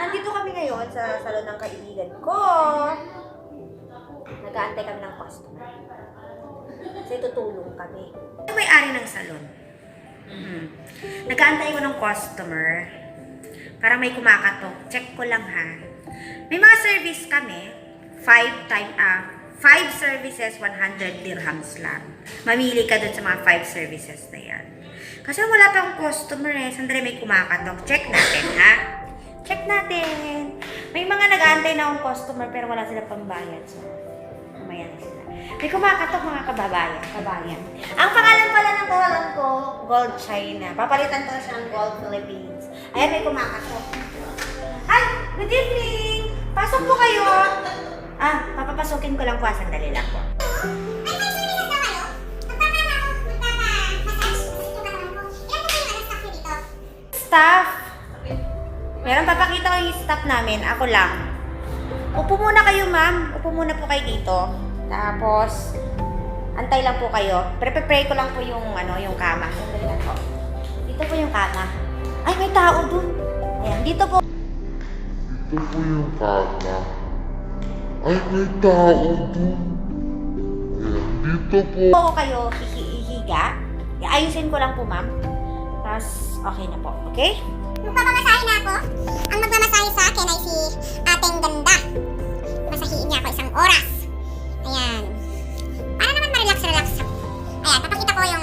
Nandito kami ngayon sa salon ng kaibigan ko. Nag-aantay kami ng customer. Kasi tutulong kami. Ito may-ari ng salon. Nag-aantay ko ng customer. Para may kumakatok. Check ko lang ha. May mga service kami. 5 services, 100 dirhams lang. Mamili ka dun sa mga 5 services na yan. Kasi wala pa akong customer eh. Sandali may kumakatok. Check natin ha. Check natin. May mga nag-aantay na akong customer pero wala sila pambayad. So, mamaya na sila. May kumakatok mga kababayan. Ang pangalan pala ng tawagan ko, Gold China. Papalitan ko siya ng Gold Philippines. Ayan, may kumakatok. Ay, good evening! Pasok po kayo. Papapasukin ko lang po. Sandali lang po. Staff. Meron papakita ko yung staff namin. Ako lang. Upo muna kayo, ma'am. Upo muna po kayo dito. Tapos, antay lang po kayo. Prepare ko lang po yung, yung kama. Sandali lang po. Dito po yung kama. Ay, may tao dun. Ayan, dito po. Ito po yung kama. Ay, may tao dun. Ayan, dito po. Po kayo hihiga. Ayusin ko lang po, ma'am. Tapos, okay na po. Okay? Magpapamasahe na ako. Ang magmamasahe sa akin ay si Ating Ganda. Masahiin niya ako 1 oras. Ayan. Para naman ma-relax. Ayan, papakita ko yung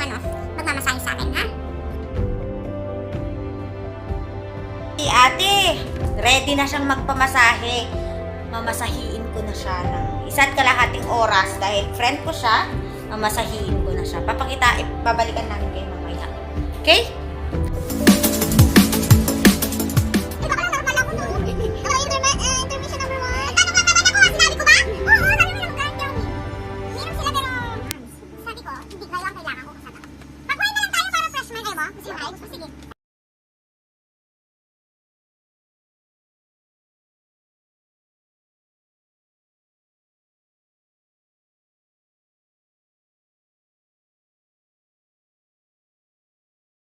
magmamasahe sa akin, ha? Si ate, ready na siyang magpamasahe. Mamasahiin ko na siya ng 1.5 oras dahil friend ko siya. Mamasahiin ko na siya. Babalikan namin kayo mamaya. Okay? Intermission number 1. Ano ba naman ako? Sinabi ko ba? Oo, sabi mo yung guard daw. Meron sila pero... Sabi ko, hindi kayo ang kailangan ko kasama. Pag-wine na lang tayo para freshman. Ayaw mo? Gusto mo? Sige.